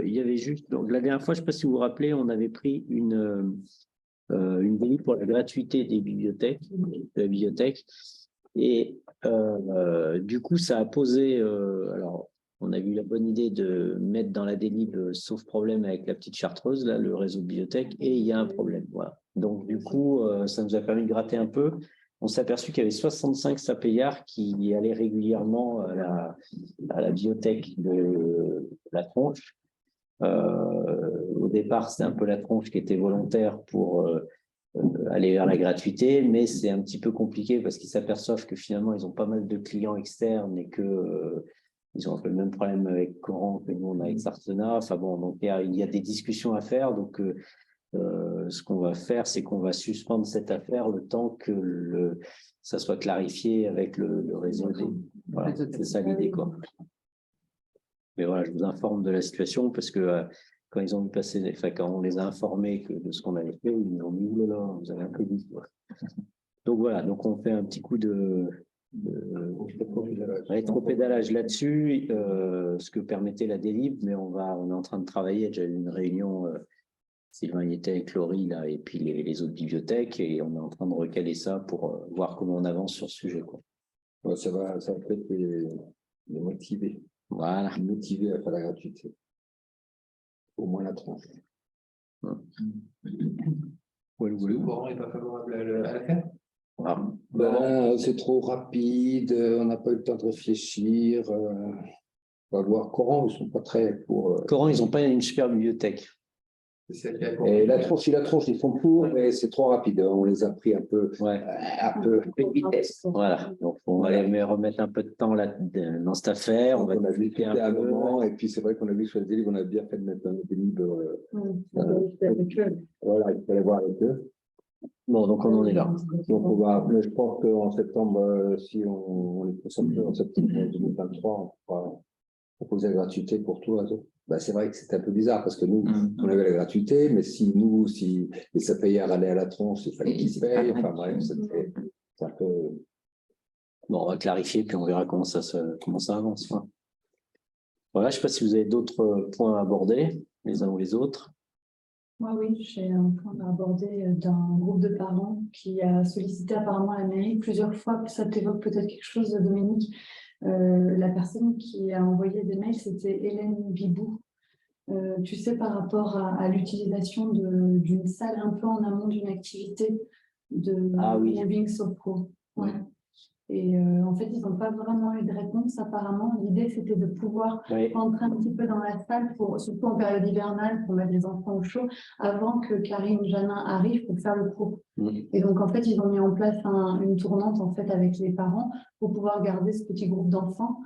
il y avait juste, donc la dernière fois, je ne sais pas si vous vous rappelez, on avait pris une délibération pour la gratuité des bibliothèques, de la bibliothèque. Et du coup, ça a posé, alors on a eu la bonne idée de mettre dans la délib, sauf problème avec la petite chartreuse, là, le réseau de bibliothèques, et il y a un problème. Voilà. Donc du coup, ça nous a permis de gratter un peu. On s'est aperçu qu'il y avait 65 sapéillards qui allaient régulièrement à la bibliothèque de la Tronche. Au départ, c'était un peu la Tronche qui était volontaire pour aller vers la gratuité, mais c'est un petit peu compliqué parce qu'ils s'aperçoivent que finalement, ils ont pas mal de clients externes et que ils ont un peu le même problème avec Coran que nous, on a avec Sartena. Enfin bon, donc il y a des discussions à faire. Donc, ce qu'on va faire, c'est qu'on va suspendre cette affaire le temps que ça soit clarifié avec le réseau. Voilà, c'est ça l'idée, quoi. Mais voilà, je vous informe de la situation parce que quand ils ont vu passer, enfin, quand on les a informés de ce qu'on avait fait, ils nous ont dit, oh là là, vous avez un peu dit, quoi. Donc voilà, donc on fait un petit coup de rétropédalage là-dessus, ce que permettait la délib, mais on est en train de travailler. Il y a déjà eu une réunion, Sylvain y était avec Laurie là, et puis les autres bibliothèques, et on est en train de recaler ça pour voir comment on avance sur ce sujet, quoi. Ouais, ça va peut-être les motiver. Voilà. Motiver à faire la gratuité. Au moins la tranche. Le courant n'est pas favorable à l'affaire. C'est trop rapide, on n'a pas eu le temps de réfléchir. On va voir. Coran, ils ne sont pas très pour. Coran, ils n'ont pas une super bibliothèque. Et la tronche, ils sont pour, mais c'est trop rapide. On les a pris un peu de vitesse. Voilà. Donc, on va les remettre un peu de temps là, dans cette affaire. On a vu un peu moment, et puis c'est vrai qu'on a vu sur les délibres, on a bien fait de mettre un délib. Voilà, il fallait voir avec eux. Bon, donc on en est là. Donc mais je pense qu'en septembre, si on est concentré en septembre 2023, on pourra proposer la gratuité pour tout le réseau. C'est vrai que c'était un peu bizarre parce que nous, on avait la gratuité, mais si les sapayeurs allaient à la tronche, il fallait qu'ils se payent. Enfin bref, c'était un peu. Bon, on va clarifier, puis on verra comment ça avance. Voilà, je ne sais pas si vous avez d'autres points à aborder, les uns ou les autres. Moi, oui, j'ai un point à aborder d'un groupe de parents qui a sollicité apparemment la mairie plusieurs fois. Ça t'évoque peut-être quelque chose, Dominique. La personne qui a envoyé des mails, c'était Hélène Bibou. Tu sais, par rapport à l'utilisation d'une salle un peu en amont d'une activité de Living Sopro. Ouais. Et en fait, ils n'ont pas vraiment eu de réponse apparemment. L'idée, c'était de pouvoir rentrer un petit peu dans la salle, surtout en période hivernale, pour mettre les enfants au chaud, avant que Karine Janin arrive pour faire le cours. Et donc, en fait, ils ont mis en place une tournante en fait, avec les parents pour pouvoir garder ce petit groupe d'enfants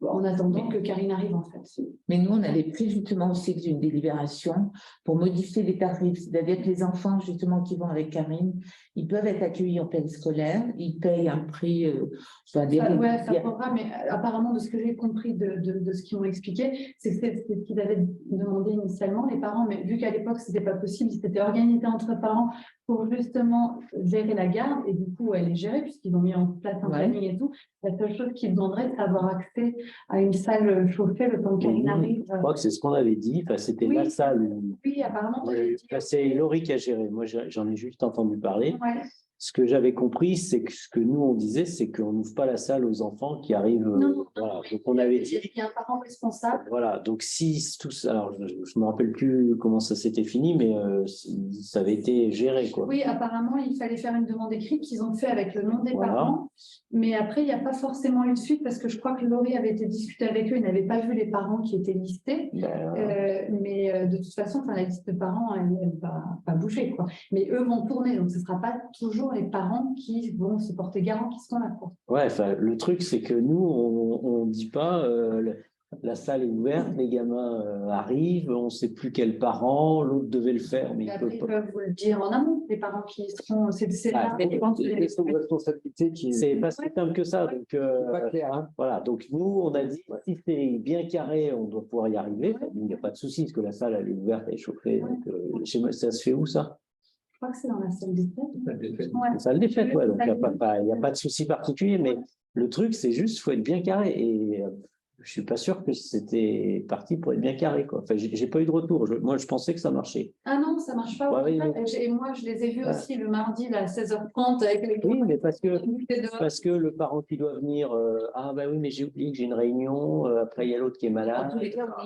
en attendant que Karine arrive, en fait. Mais nous, on avait pris justement aussi une délibération pour modifier les tarifs. C'est-à-dire que les enfants, justement, qui vont avec Karine, ils peuvent être accueillis en périscolaire, ils payent un prix. Ça pourra, mais apparemment, de ce que j'ai compris de ce qu'ils m'ont expliqué, c'est ce qu'ils avaient demandé initialement, les parents, mais vu qu'à l'époque, ce n'était pas possible, c'était organisé entre parents pour justement gérer la garde, et du coup, elle est gérée, puisqu'ils ont mis en place un planning et tout. La seule chose qu'ils demanderaient, c'est d'avoir accès à une salle chauffée le temps qu'elle arrive. Je crois que c'est ce qu'on avait dit, c'était la salle. Oui, apparemment. C'est Laurie qui a géré, moi j'en ai juste entendu parler. Ouais. Ce que j'avais compris, c'est que ce que nous on disait, c'est qu'on n'ouvre pas la salle aux enfants qui arrivent. Non. Voilà. Donc on avait dit. Il y a un parent responsable. Voilà, donc si tous, alors je ne me rappelle plus comment ça s'était fini, mais ça avait été géré, quoi. Oui, apparemment, il fallait faire une demande écrite qu'ils ont fait avec le nom des parents, mais après, il n'y a pas forcément eu de suite parce que je crois que Laurie avait été discutée avec eux, ils n'avaient pas vu les parents qui étaient listés, mais de toute façon, la liste de parents, elle ne va pas bouger, quoi. Mais eux vont tourner, donc ce ne sera pas toujours les parents qui vont se porter garant qui sont là, quoi. Ouais, le truc, c'est que nous, on ne dit pas la salle est ouverte, les gamins arrivent, on ne sait plus quels parents, l'autre devait le faire. Mais après, ils peuvent vous le dire en amont, les parents qui seront. C'est là. C'est pas si simple que ça. Donc, pas clair, hein. Voilà, donc nous, on a dit si c'est bien carré, on doit pouvoir y arriver. Il n'y a pas de souci, parce que la salle, elle est ouverte, elle est chauffée. Donc, ça se fait où, ça? Je crois que c'est dans la salle des fêtes. La salle des fêtes, ouais. Donc il n'y a pas de souci particulier, mais le truc, c'est juste qu'il faut être bien carré. Et je ne suis pas sûr que c'était parti pour être bien carré, quoi. Enfin, j'ai pas eu de retour. Moi, je pensais que ça marchait. Ah non, ça ne marche pas. Et moi, je les ai vus aussi le mardi là, à 16h30 avec les. Oui, mais parce que le parent qui doit venir, ah bah oui, mais j'ai oublié que j'ai une réunion, après il y a l'autre qui est malade.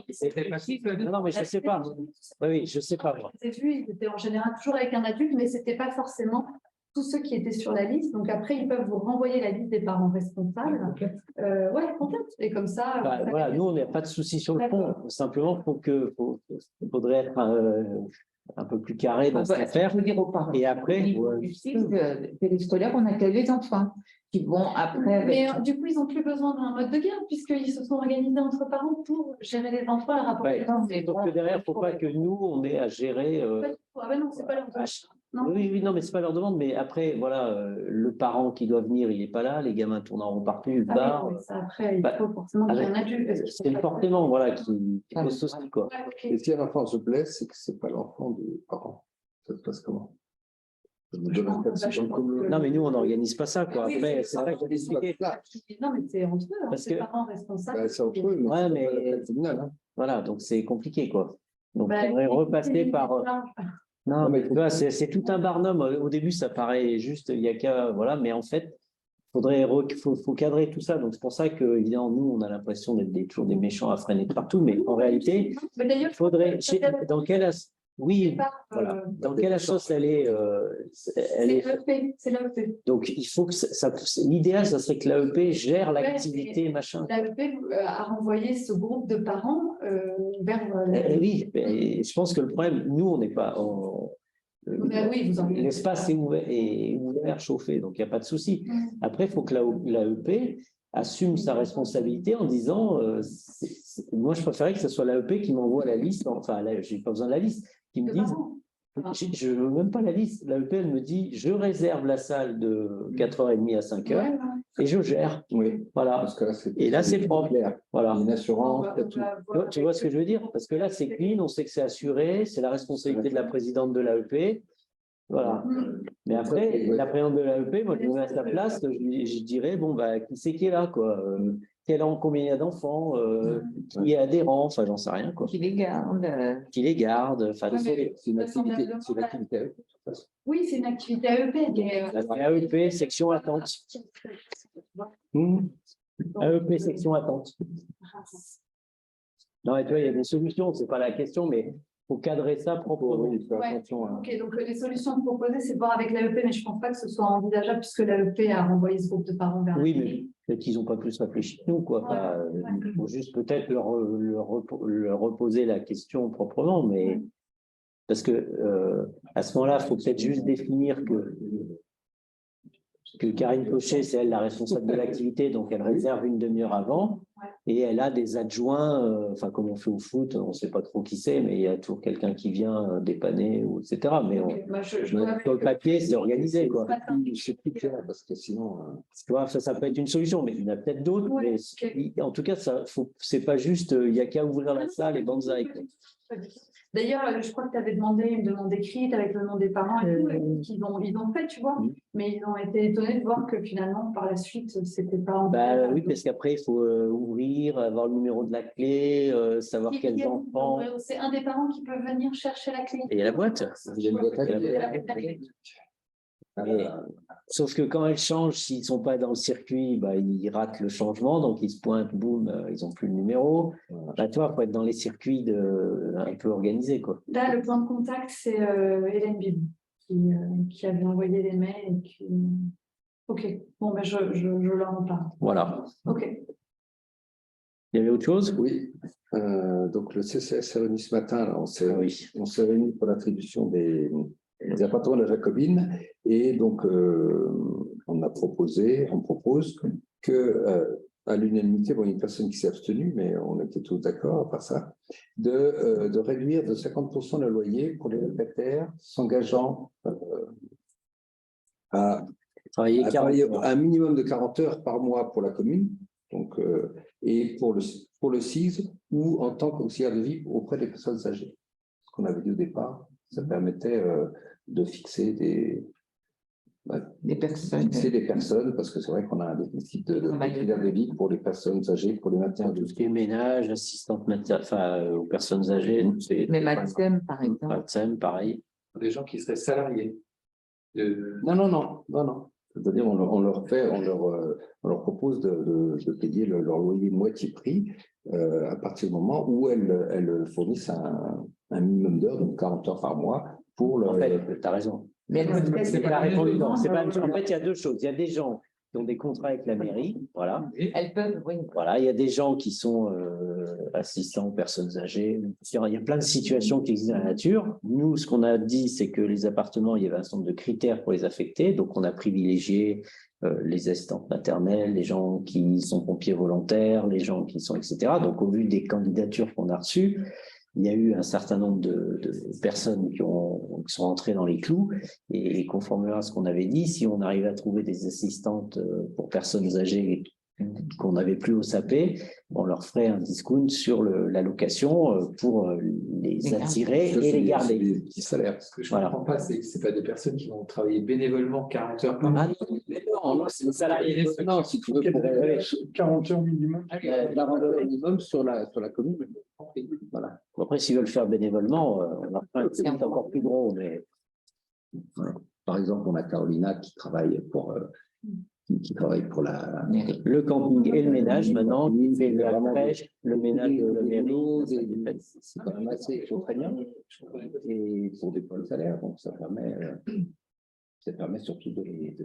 C'était facile. Non, mais je ne sais pas. Oui, je ne sais pas. Je les ai vus, ils étaient en général toujours avec un adulte, mais ce n'était pas forcément tous ceux qui étaient sur la liste. Donc après, ils peuvent vous renvoyer la liste des parents responsables. Complète. Et comme ça. Voilà, nous, on n'a pas de souci sur le fond. Simplement, il faudrait être un peu plus carré dans cette affaire. Dire aux parents. Et après, périscolaire, on accueille les enfants qui vont après Mais avec... du coup, ils n'ont plus besoin d'un mode de garde puisqu'ils se sont organisés entre parents pour gérer les enfants, leur apporter Ouais. des enfants. Donc derrière, il ne faut pas que nous, on ait à gérer. Ah ben non, c'est pas leur demande. Non. Oui, non, mais c'est pas leur demande. Mais après, voilà, le parent qui doit venir, il n'est pas là. Les gamins tournent en rond partout, ils se Ah oui, barrent. mais ça, après, il Bah, faut forcément qu'il y ait un avec- adulte. parce qu'ils sont C'est pas- forcément, voilà, qui pose souci, quoi. Ouais, ok. Et si un enfant se blesse, c'est que c'est pas l'enfant du parent. Ça se passe comment? Je me donne un cas de situation comme le- Non, mais nous, on n'organise pas ça, quoi. Oui, Après, c'est c'est vrai que je l'ai expliqué. Là, Non, mais c'est entre eux, hein, Parce c'est les que- parents responsables. bah, c'est entre eux, mais Ouais, c'est mais- pas la fête finale, hein. Voilà, donc c'est compliqué, quoi. Donc, Bah, il faudrait repasser par. Non, Non, mais mais tu vois, c'est tout un barnum. Au début, ça paraît juste, il n'y a qu'à. Voilà, mais en fait, faut cadrer tout ça. Donc, c'est pour ça que, évidemment, nous, on a l'impression d'être toujours des méchants à freiner de partout. Mais en réalité, Mais d'ailleurs, il faudrait. Dans quelle. Oui, pas, voilà. Dans quelle sauce elle est. Elle est... c'est l'AEP. Donc, il faut que l'idéal, ça serait que l'AEP gère l'activité, machin. L'AEP a renvoyé ce groupe de parents vers. Oui, mais je pense que le problème, nous, on n'est pas. Oui, vous en L'espace est ouvert, chauffé, donc il n'y a pas de souci. Après, il faut que l'AEP assume sa responsabilité en disant moi, je préférais que ce soit l'AEP qui m'envoie la liste, enfin, je n'ai pas besoin de la liste, qui me dise. Je ne veux même pas la liste. L'AEP, elle me dit je réserve la salle de 4h30 à 5h et je gère. Oui, Voilà. parce que là, Et là, c'est propre. clair. Voilà. Une assurance, il y a tout. Tu vois ce que je veux dire? Parce que là, c'est clean, on sait que c'est assuré, c'est la responsabilité de la présidente de l'AEP. Voilà. Mais après, la présidente de l'AEP, moi, je me mets à sa place, je dirais, bon, bah, qui c'est qui est là, quoi? Combien il y a d'enfants, qui est adhérent, enfin, j'en sais rien, quoi. Qui les garde. Qui les garde, enfin, C'est une activité à eux. Oui, c'est une activité AEP. Mais, la AEP, section attente. AEP, section attente. Non, et tu vois, il y a des solutions, c'est pas la question, mais il faut cadrer ça proprement. Oui, faire Ouais. attention à- Ok, donc les solutions proposées, c'est de voir avec l'AEP, mais je ne pense pas que ce soit envisageable puisque l'AEP a renvoyé ce groupe de parents vers. Oui, mais peut-être qu'ils n'ont pas plus réfléchi que nous, quoi. Enfin, il faut juste peut-être leur reposer la question proprement, mais parce que à ce moment-là, il faut peut-être juste définir que Karine Cochet, c'est elle la responsable de l'activité, donc elle réserve une demi-heure avant, et elle a des adjoints, enfin comme on fait au foot, on ne sait pas trop qui c'est, mais il y a toujours quelqu'un qui vient dépanner, etc. Mais Ok, bah, je sur le papier, c'est organisé, quoi. C'est plus clair parce que sinon. Tu vois, ça peut être une solution, mais il y en a peut-être d'autres. Ouais, Mais en tout cas, c'est pas juste, il n'y a qu'à ouvrir la salle et banzai, quoi. D'ailleurs, je crois que tu avais demandé une demande écrite avec le nom des parents et tout, et qu'ils ont fait, tu vois. Mais ils ont été étonnés de voir que finalement, par la suite, c'était pas. Oui, parce qu'après, il faut ouvrir, avoir le numéro de la clé, savoir quels enfants. C'est un des parents qui peut venir chercher la clé. Et il y a la boîte. Il y a une boîte à Il y a clé. la boîte à clé. Mais, sauf que quand elles changent, s'ils ne sont pas dans le circuit, bah, ils ratent le changement, donc ils se pointent, boum, ils n'ont plus le numéro. Bah, toi, il faut être dans les circuits un peu organisés, quoi. Là, le point de contact, c'est Hélène Bib qui avait envoyé les mails et qui. Ok, bon, ben je leur en parle. Voilà. Ok. Il y avait autre chose? Oui. Donc le CCS s'est réuni ce matin. Là, on s'est Oui. réunis pour l'attribution des appartements de la Jacobine. Et donc, on propose que, à l'unanimité, bon, il y a une personne qui s'est abstenue, mais on était tous d'accord à part ça, de réduire de 50% le loyer pour les locataires s'engageant à Travailler 40 heures. un minimum de 40 heures par mois pour la commune, donc, et pour le CIS ou en tant qu'auxiliaire de vie auprès des personnes âgées. Ce qu'on avait dit au départ, ça permettait de fixer Des personnes. fixer des personnes, parce que c'est vrai qu'on a un déficit d'auxiliaire de vie pour les personnes âgées, pour les maintenir de Tout ce qui est ménage, assistante maternelle, enfin, aux personnes âgées. C'est Mais Matsem, par exemple. Matsem, pareil. Des gens qui seraient salariés. Non. C'est-à-dire, on leur propose de payer leur loyer moitié prix à partir du moment où elles fournissent un minimum d'heures, donc 40 heures par mois, pour leur. En fait, tu as raison. Mais C'est pas répondu. Non, c'est pas. En fait, il y a deux choses. Il y a des gens qui ont des contrats avec la mairie, voilà. Elles peuvent, oui. Voilà, il y a des gens qui sont assistants aux personnes âgées. Il y a plein de situations qui existent dans la nature. Nous, ce qu'on a dit, c'est que les appartements, il y avait un certain nombre de critères pour les affecter. Donc, on a privilégié les assistantes maternelles, les gens qui sont pompiers volontaires, les gens qui sont, etc. Donc, au vu des candidatures qu'on a reçues, il y a eu un certain nombre de personnes qui sont entrées dans les clous et conformément à ce qu'on avait dit, si on arrive à trouver des assistantes pour personnes âgées qu'on n'avait plus au SAP, on leur ferait un discount sur la location pour les attirer et les garder. Des petits salaires. Ce que je ne Voilà. comprends pas, c'est que ce pas des personnes qui vont travailler bénévolement 40 heures par Ah mois. non, c'est le salarié. Non, si tu veux, pour 40 heures minimum. 40 heures minimum sur la commune. Voilà. Après, s'ils veulent faire bénévolement, on leur fera un discount encore plus gros. Mais Voilà. Par exemple, on a Carolina qui travaille pour la le camping et le ménage, maintenant, qui fait la crèche, le ménage de la mairie. C'est quand même assez contraignant et pour des bons salaires, donc ça permet surtout de les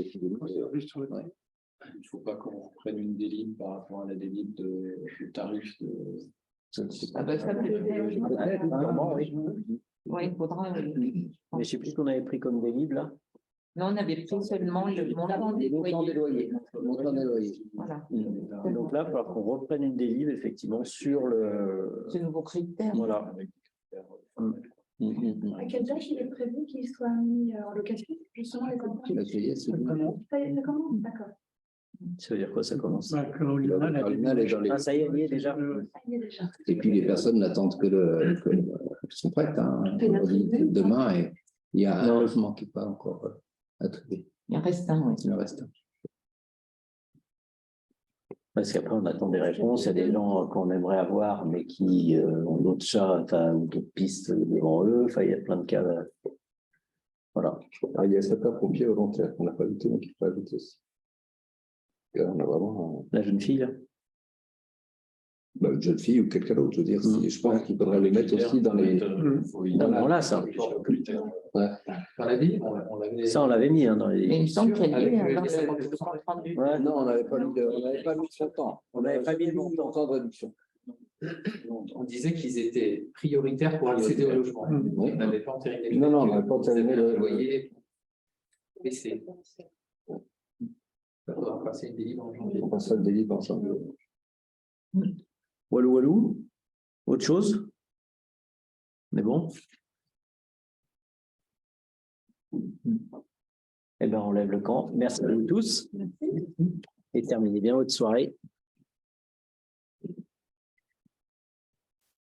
filer. Ouais. Il ne faut pas qu'on reprenne une délib par rapport à la délib de tarif de. Ah bah ça peut Peut-être, hein, moi, oui. Oui, il faudra. Mais je ne sais plus ce qu'on avait pris comme délib, là. Non, on avait pris seulement le montant des Montant des loyers. loyers. Montant des loyers. Voilà. Et donc là, il va falloir qu'on reprenne une délib, effectivement, sur le... Ce nouveau critère. Voilà. À quelle date il est prévu qu'il soit mis en location, justement, les enfants? La vieillesse, c'est Comment Ça commence, d'accord. Ça veut dire quoi, ça commence? Carolina, elle a Carolina, elle est dans les- Ah, ça y est, elle y est déjà. Ah, il y est déjà. Et puis les personnes n'attendent qu'elles sont prêtes. Hein. On dit demain, et il y a un logement qui n'est pas encore attribué. Il en reste un, oui. Il en reste un. Parce qu'après, on attend des réponses. Il y a des gens qu'on aimerait avoir, mais qui ont d'autres chats, enfin, ou d'autres pistes devant eux. Enfin, il y a plein de cas. Voilà. Ah, il y a certains pompiers volontaires qu'on n'a pas ajouté, mais qu'il faut ajouter aussi. Et là, on a vraiment La jeune fille, là. une jeune fille ou quelqu'un d'autre. Je veux dire, je pense qu'il faudrait les mettre aussi dans les. Non, là, ça. Ouais. Dans la ville, on l'avait. Ça, on l'avait mis hein, dans Mais il les... me semble qu'elle Avec est le dans salaire le de compte rendu. Ouais, Non, on n'avait pas mis de son temps. On n'avait pas mis le montant de réduction. On disait qu'ils étaient prioritaires pour accéder au logement. Oui. On n'avait pas entériné. Non, non, on n'avait pas entériné le loyer. Baissé. Il faudra passer une délibère en janvier. On passe le délivre ensemble. Walou, walou. Autre chose? Mais bon. Eh bien, on lève le camp. Merci à vous tous. Et terminez bien votre soirée.